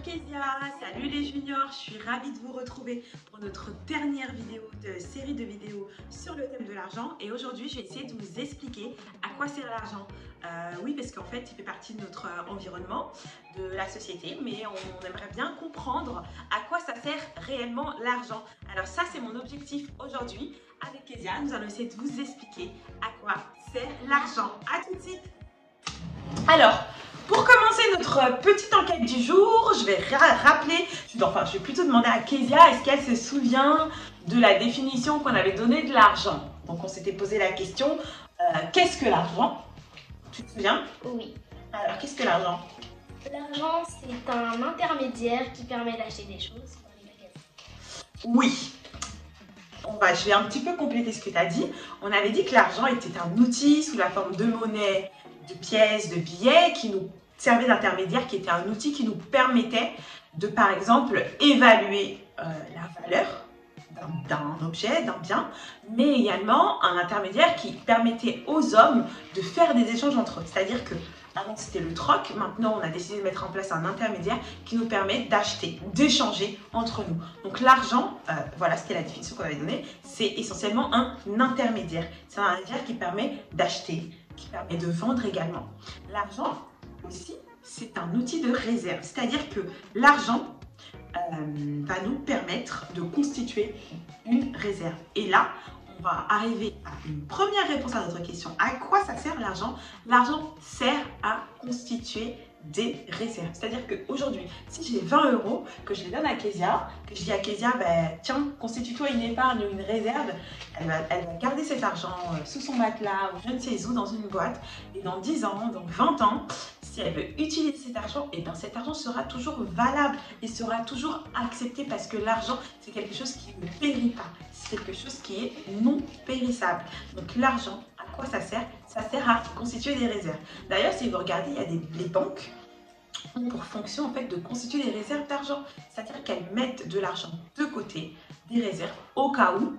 Kezia, salut les juniors, je suis ravie de vous retrouver pour notre dernière vidéo de série de vidéos sur le thème de l'argent et aujourd'hui je vais essayer de vous expliquer à quoi sert l'argent. Oui, parce qu'en fait il fait partie de notre environnement, de la société, mais on aimerait bien comprendre à quoi ça sert réellement l'argent. Alors ça c'est mon objectif aujourd'hui. Avec Kezia, nous allons essayer de vous expliquer à quoi sert l'argent. À tout de suite. Alors, pour commencer notre petite enquête du jour, je vais je vais plutôt demander à Kezia, est-ce qu'elle se souvient de la définition qu'on avait donnée de l'argent? Donc on s'était posé la question, qu'est-ce que l'argent? Tu te souviens? Oui. Alors, qu'est-ce que l'argent? L'argent, c'est un intermédiaire qui permet d'acheter des choses dans les magasins. Oui. Je vais un petit peu compléter ce que tu as dit. On avait dit que l'argent était un outil sous la forme de monnaie, de pièces, de billets qui nous servait d'intermédiaire, qui était un outil qui nous permettait de, par exemple, évaluer la valeur d'un objet, d'un bien, mais également un intermédiaire qui permettait aux hommes de faire des échanges entre eux. C'est-à-dire que avant c'était le troc, maintenant on a décidé de mettre en place un intermédiaire qui nous permet d'acheter, d'échanger entre nous. Donc l'argent, voilà, c'était la définition qu'on avait donnée, c'est essentiellement un intermédiaire. C'est un intermédiaire qui permet d'acheter, qui permet de vendre également. L'argent aussi, c'est un outil de réserve, c'est-à-dire que l'argent va nous permettre de constituer une réserve. Et là, on va arriver à une première réponse à notre question. À quoi ça sert l'argent? L'argent sert à constituer des réserves. C'est-à-dire qu'aujourd'hui, si j'ai 20 €, que je les donne à Kezia, que je dis à Kezia, tiens, constitue-toi une épargne ou une réserve, elle va garder cet argent sous son matelas ou je ne sais où dans une boîte. Et dans 10 ans, dans 20 ans, si elle veut utiliser cet argent, et bien cet argent sera toujours valable et sera toujours accepté parce que l'argent, c'est quelque chose qui ne périt pas. C'est quelque chose qui est non périssable. Donc l'argent, à quoi ça sert? Ça sert à constituer des réserves. D'ailleurs, si vous regardez, il y a les banques ont pour fonction en fait de constituer des réserves d'argent. C'est-à-dire qu'elles mettent de l'argent de côté, des réserves, au cas où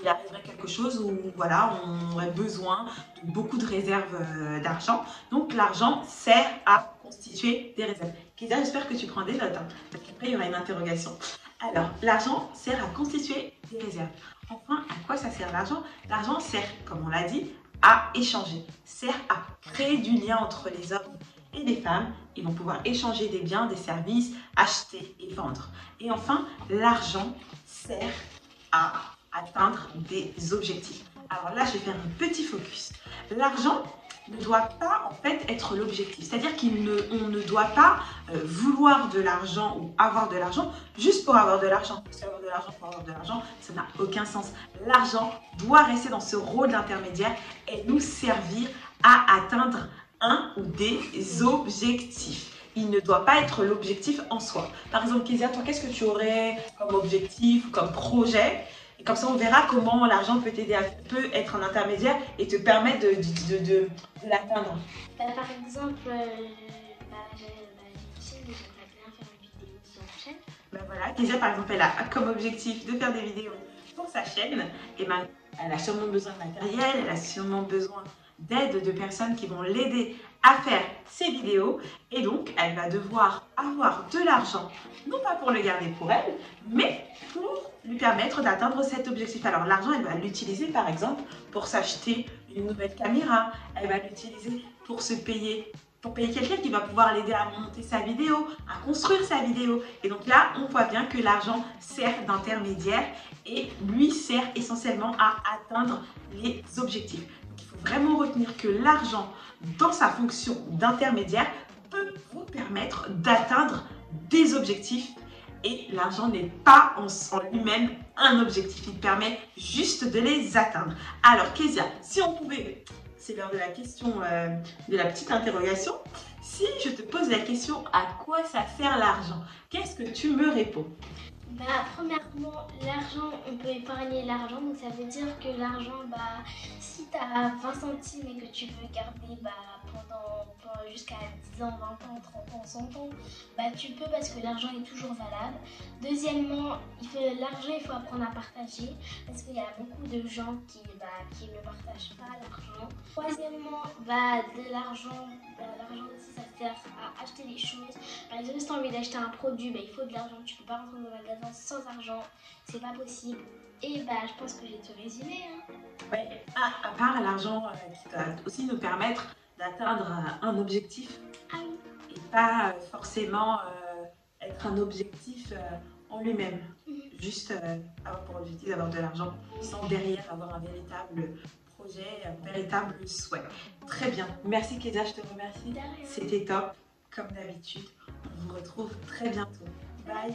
il arriverait quelque chose où voilà, on aurait besoin de beaucoup de réserves d'argent. Donc l'argent sert à constituer des réserves. Kezia, j'espère que tu prends des notes, hein, parce qu'après il y aura une interrogation. Alors, l'argent sert à constituer des réserves. Enfin, à quoi ça sert l'argent? L'argent sert, comme on l'a dit, à échanger, sert à créer du lien entre les hommes et les femmes. Ils vont pouvoir échanger des biens, des services, acheter et vendre. Et enfin, l'argent sert à atteindre des objectifs. Alors là, je vais faire un petit focus. L'argent ne doit pas en fait être l'objectif. C'est-à-dire qu'on ne doit pas vouloir de l'argent ou avoir de l'argent juste pour avoir de l'argent. Parce qu'avoir de l'argent pour avoir de l'argent, ça n'a aucun sens. L'argent doit rester dans ce rôle d'intermédiaire et nous servir à atteindre un ou des objectifs. Il ne doit pas être l'objectif en soi. Par exemple, Kezia, toi, qu'est-ce que tu aurais comme objectif, comme projet? Et comme ça, on verra comment l'argent peut t'aider, peut être un intermédiaire et te permettre de l'atteindre. Par exemple, j'ai une chaîne et j'aimerais bien faire une vidéo sur ma chaîne. Voilà, Kezia, par exemple, elle a comme objectif de faire des vidéos pour sa chaîne. Et elle a sûrement besoin de matériel, elle a sûrement besoin d'aide de personnes qui vont l'aider à faire ses vidéos. Et donc, elle va devoir avoir de l'argent, non pas pour le garder pour elle, mais pour lui permettre d'atteindre cet objectif. Alors l'argent, elle va l'utiliser par exemple pour s'acheter une nouvelle caméra, elle va l'utiliser pour payer quelqu'un qui va pouvoir l'aider à monter sa vidéo, à construire sa vidéo. Et donc là, on voit bien que l'argent sert d'intermédiaire et lui sert essentiellement à atteindre les objectifs. Donc il faut vraiment retenir que l'argent, dans sa fonction d'intermédiaire, peut vous permettre d'atteindre des objectifs. Et l'argent n'est pas en lui-même un objectif, il permet juste de les atteindre. Alors Kezia, si on pouvait, c'est l'heure de la question, de la petite interrogation, si je te pose la question à quoi ça sert l'argent, qu'est-ce que tu me réponds? Premièrement, l'argent, on peut épargner l'argent, donc ça veut dire que l'argent, si tu as 20 centimes et que tu veux garder pendant jusqu'à 10 ans, 20 ans, 30 ans, 100 ans, tu peux parce que l'argent est toujours valable. Deuxièmement, l'argent, il faut apprendre à partager parce qu'il y a beaucoup de gens qui ne partagent pas l'argent. Troisièmement, l'argent aussi, ça sert à acheter des choses. Par exemple, si tu as envie d'acheter un produit, bah, il faut de l'argent. Tu peux pas rentrer dans un magasin sans argent. C'est pas possible. Et bah, je pense que j'ai tout résumé. Hein. Ouais, à part l'argent qui doit aussi nous permettre d'atteindre un objectif Ah oui. et pas forcément être un objectif en lui-même. Juste avoir pour objectif d'avoir de l'argent sans derrière avoir un véritable projet, un véritable souhait. Très bien. Merci Kézia, je te remercie. C'était top, comme d'habitude. On vous retrouve très bientôt. Bye.